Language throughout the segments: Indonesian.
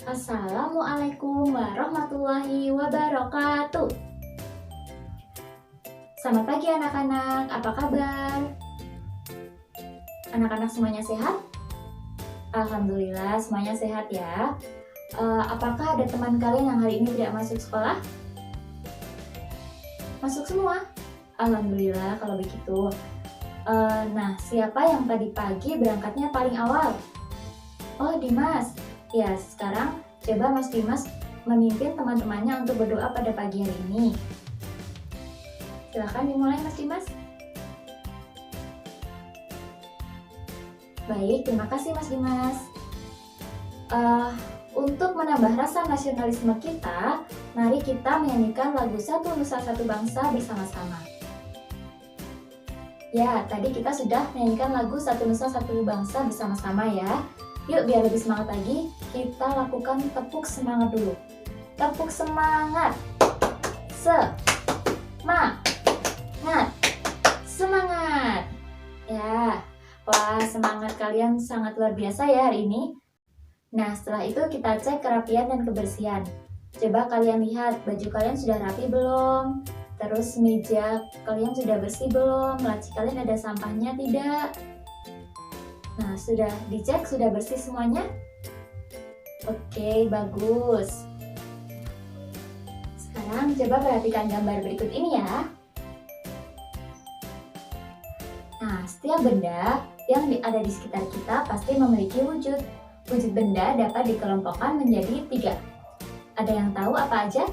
Assalamualaikum warahmatullahi wabarakatuh. Selamat pagi anak-anak, apa kabar? Anak-anak semuanya sehat? Alhamdulillah semuanya sehat ya. Apakah ada teman kalian yang hari ini tidak masuk sekolah? Masuk semua? Alhamdulillah kalau begitu. Nah, siapa yang tadi pagi berangkatnya paling awal? Oh, Dimas. Ya, sekarang coba Mas Dimas memimpin teman-temannya untuk berdoa pada pagi hari ini. Silahkan dimulai Mas Dimas. Baik, terima kasih Mas Dimas. Untuk menambah rasa nasionalisme kita, mari kita menyanyikan lagu Satu Nusa Satu Bangsa bersama-sama. Ya, tadi kita sudah menyanyikan lagu Satu Nusa Satu Bangsa bersama-sama ya. Yuk, biar lebih semangat lagi, kita lakukan tepuk semangat dulu. Tepuk semangat. Semangat. Ya, wah semangat kalian sangat luar biasa ya hari ini. Nah, setelah itu kita cek kerapian dan kebersihan. Coba kalian lihat baju kalian sudah rapi belum? Terus meja kalian sudah bersih belum? Laci kalian ada sampahnya tidak? Nah, sudah dicek, sudah bersih semuanya? Oke, bagus. Sekarang coba perhatikan gambar berikut ini ya. Nah, setiap benda yang ada di sekitar kita pasti memiliki wujud. Wujud benda dapat dikelompokkan menjadi 3. Ada yang tahu apa aja?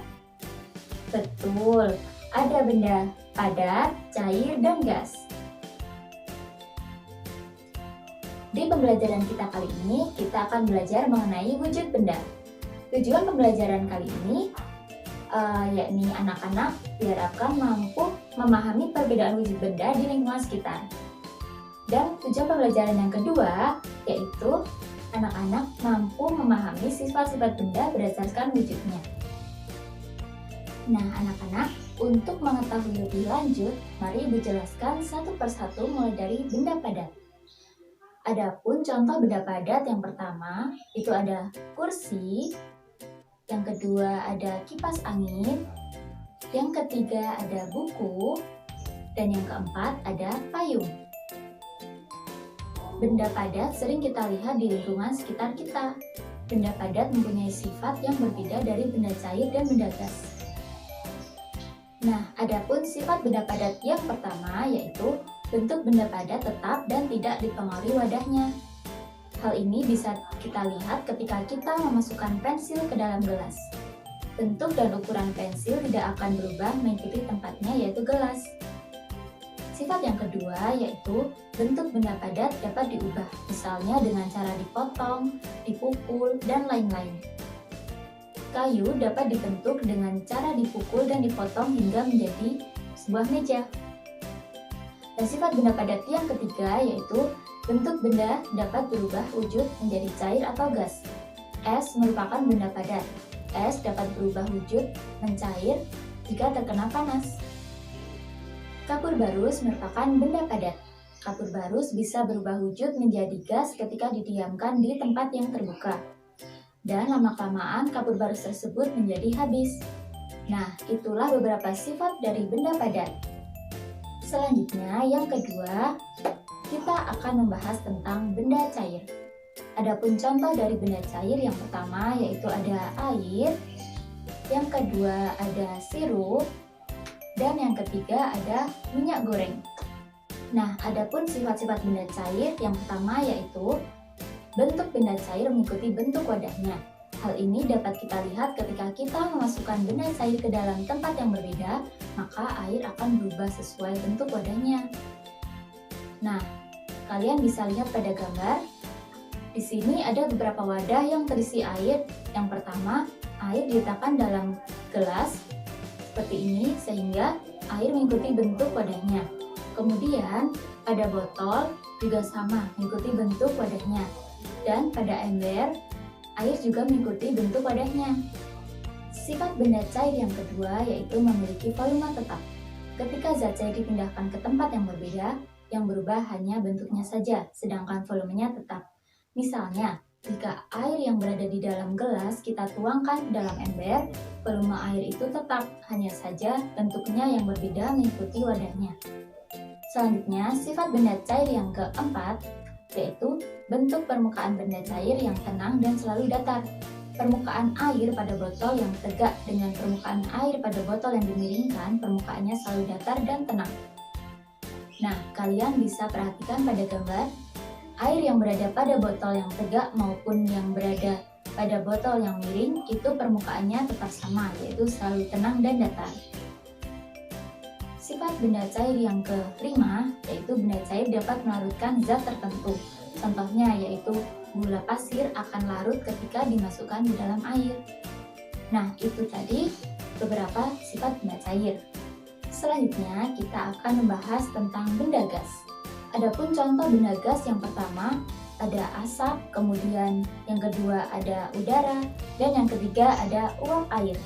Betul, ada benda padat, cair, dan gas. Di pembelajaran kita kali ini, kita akan belajar mengenai wujud benda. Tujuan pembelajaran kali ini, yakni anak-anak diharapkan mampu memahami perbedaan wujud benda di lingkungan sekitar. Dan tujuan pembelajaran yang kedua, yaitu anak-anak mampu memahami sifat-sifat benda berdasarkan wujudnya. Nah, anak-anak, untuk mengetahui lebih lanjut, mari dijelaskan satu persatu mulai dari benda padat. Adapun contoh benda padat yang pertama, itu ada kursi, yang kedua ada kipas angin, yang ketiga ada buku, dan yang keempat ada payung. Benda padat sering kita lihat di lingkungan sekitar kita. Benda padat mempunyai sifat yang berbeda dari benda cair dan benda gas. Nah, adapun sifat benda padat yang pertama yaitu bentuk benda padat tetap dan tidak dipengaruhi wadahnya. Hal ini bisa kita lihat ketika kita memasukkan pensil ke dalam gelas. Bentuk dan ukuran pensil tidak akan berubah mengikuti tempatnya yaitu gelas. Sifat yang kedua yaitu bentuk benda padat dapat diubah, misalnya dengan cara dipotong, dipukul, dan lain-lain. Kayu dapat dibentuk dengan cara dipukul dan dipotong hingga menjadi sebuah meja. Dan sifat benda padat yang ketiga yaitu bentuk benda dapat berubah wujud menjadi cair atau gas. Es merupakan benda padat. Es dapat berubah wujud mencair jika terkena panas. Kapur barus merupakan benda padat. Kapur barus bisa berubah wujud menjadi gas ketika didiamkan di tempat yang terbuka. Dan lama-kelamaan kapur barus tersebut menjadi habis. Nah, itulah beberapa sifat dari benda padat. Selanjutnya, yang kedua, kita akan membahas tentang benda cair. Adapun contoh dari benda cair yang pertama yaitu ada air, yang kedua ada sirup, dan yang ketiga ada minyak goreng. Nah, adapun sifat-sifat benda cair yang pertama yaitu bentuk benda cair mengikuti bentuk wadahnya. Hal ini dapat kita lihat ketika kita memasukkan benda cair ke dalam tempat yang berbeda, maka air akan berubah sesuai bentuk wadahnya. Nah, kalian bisa lihat pada gambar. Di sini ada beberapa wadah yang terisi air. Yang pertama, air diletakkan dalam gelas seperti ini sehingga air mengikuti bentuk wadahnya. Kemudian pada botol juga sama mengikuti bentuk wadahnya. Dan pada ember, air juga mengikuti bentuk wadahnya. Sifat benda cair yang kedua yaitu memiliki volume tetap. Ketika zat cair dipindahkan ke tempat yang berbeda, yang berubah hanya bentuknya saja, sedangkan volumenya tetap. Misalnya, Jika air yang berada di dalam gelas kita tuangkan ke dalam ember, volume air itu tetap, hanya saja bentuknya yang berbeda mengikuti wadahnya. Selanjutnya, sifat benda cair yang keempat, yaitu bentuk permukaan benda cair yang tenang dan selalu datar. Permukaan air pada botol yang tegak dengan permukaan air pada botol yang dimiringkan, permukaannya selalu datar dan tenang. Nah, kalian bisa perhatikan pada gambar, air yang berada pada botol yang tegak maupun yang berada pada botol yang miring, itu permukaannya tetap sama, yaitu selalu tenang dan datar. Sifat benda cair yang kelima, yaitu benda cair dapat melarutkan zat tertentu. Contohnya yaitu gula pasir akan larut ketika dimasukkan di dalam air. Nah, itu tadi beberapa sifat benda cair. Selanjutnya, kita akan membahas tentang benda gas. Adapun contoh benda gas yang pertama, ada asap, kemudian yang kedua ada udara, dan yang ketiga ada uap air.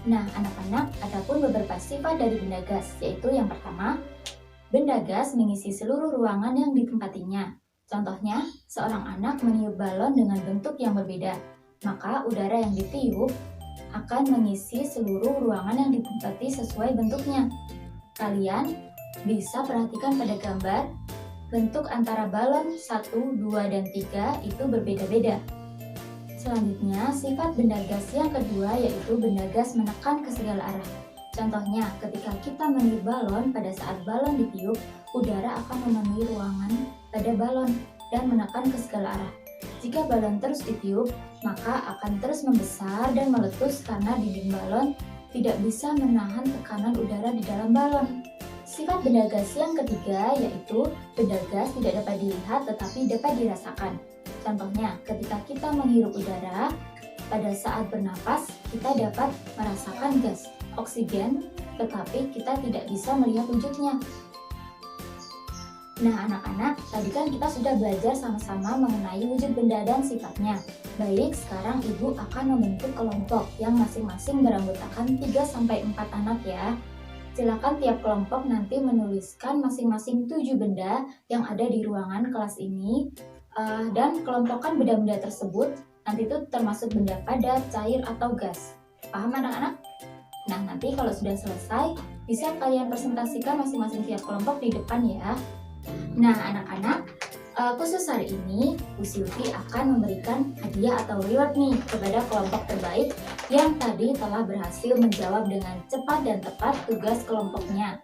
Nah, anak-anak, adapun beberapa sifat dari benda gas, yaitu yang pertama, benda gas mengisi seluruh ruangan yang ditempatinya. Contohnya, seorang anak meniup balon dengan bentuk yang berbeda, maka udara yang ditiup akan mengisi seluruh ruangan yang ditempati sesuai bentuknya. Kalian bisa perhatikan pada gambar, bentuk antara balon 1, 2, dan 3 itu berbeda-beda. Selanjutnya, sifat benda gas yang kedua yaitu benda gas menekan ke segala arah. Contohnya, ketika kita meniup balon, pada saat balon ditiup, udara akan memenuhi ruangan pada balon dan menekan ke segala arah. Jika balon terus ditiup, maka akan terus membesar dan meletus karena dinding balon tidak bisa menahan tekanan udara di dalam balon. Sifat benda gas yang ketiga yaitu benda gas tidak dapat dilihat tetapi dapat dirasakan. Contohnya, ketika kita menghirup udara, pada saat bernapas kita dapat merasakan gas oksigen, tetapi kita tidak bisa melihat wujudnya. Nah, anak-anak, tadi kan kita sudah belajar sama-sama mengenai wujud benda dan sifatnya. Baik, sekarang Ibu akan membentuk kelompok yang masing-masing beranggotakan 3-4 anak ya. Silakan tiap kelompok nanti menuliskan masing-masing 7 benda yang ada di ruangan kelas ini. Dan kelompokkan benda-benda tersebut, nanti itu termasuk benda padat, cair, atau gas. Paham anak-anak? Nah, nanti kalau sudah selesai, bisa kalian presentasikan masing-masing tiap kelompok di depan ya. Nah, anak-anak, khusus hari ini, Bu Silvi akan memberikan hadiah atau reward nih kepada kelompok terbaik yang tadi telah berhasil menjawab dengan cepat dan tepat tugas kelompoknya.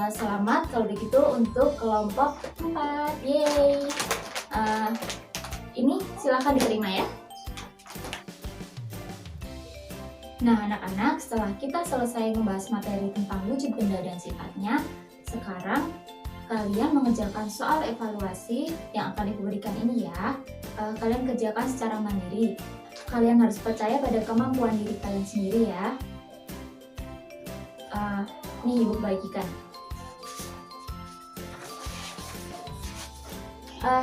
Selamat kalau begitu untuk kelompok 4. Yeay! Ini silakan diterima ya. Nah, anak-anak, setelah kita selesai membahas materi tentang wujud benda dan sifatnya, sekarang kalian mengerjakan soal evaluasi yang akan Ibu berikan ini ya. Kalian kerjakan secara mandiri. Kalian harus percaya pada kemampuan diri kalian sendiri ya. Nih Ibu bagikan.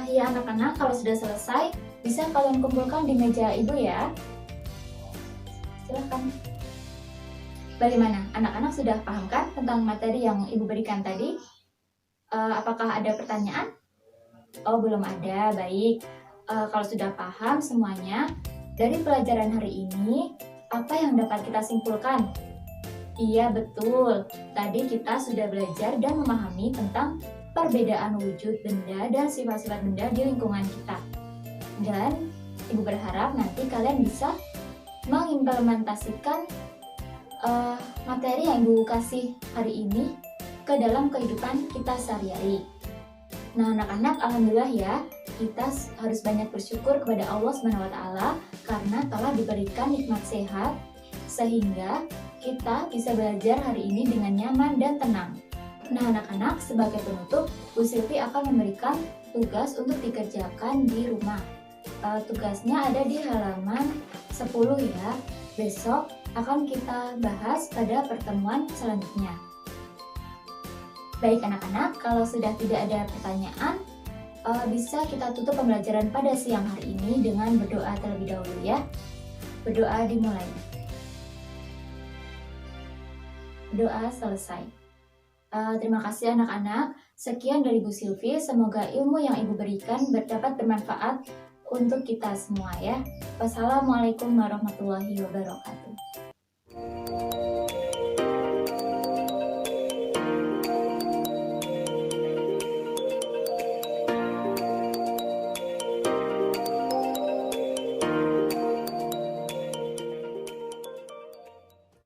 Ya anak-anak, kalau sudah selesai, bisa kalian kumpulkan di meja Ibu ya. Silahkan. Bagaimana? Anak-anak sudah paham kan tentang materi yang Ibu berikan tadi? Apakah ada pertanyaan? Oh, belum ada. Baik. Kalau sudah paham semuanya, dari pelajaran hari ini, apa yang dapat kita simpulkan? Iya, betul. Tadi kita sudah belajar dan memahami tentang perbedaan wujud benda dan sifat-sifat benda di lingkungan kita. Dan Ibu berharap nanti kalian bisa mengimplementasikan materi yang Ibu kasih hari ini ke dalam kehidupan kita sehari-hari. Nah, anak-anak, alhamdulillah ya, kita harus banyak bersyukur kepada Allah SWT karena telah diberikan nikmat sehat sehingga kita bisa belajar hari ini dengan nyaman dan tenang. Nah, anak-anak, sebagai penutup, Bu Silvi akan memberikan tugas untuk dikerjakan di rumah. Tugasnya ada di halaman 10 ya. Besok akan kita bahas pada pertemuan selanjutnya. Baik anak-anak, kalau sudah tidak ada pertanyaan, bisa kita tutup pembelajaran pada siang hari ini dengan berdoa terlebih dahulu ya. Berdoa dimulai. Doa selesai. Terima kasih anak-anak. Sekian dari Bu Silvi. Semoga ilmu yang Ibu berikan dapat bermanfaat untuk kita semua ya. Wassalamualaikum warahmatullahi wabarakatuh.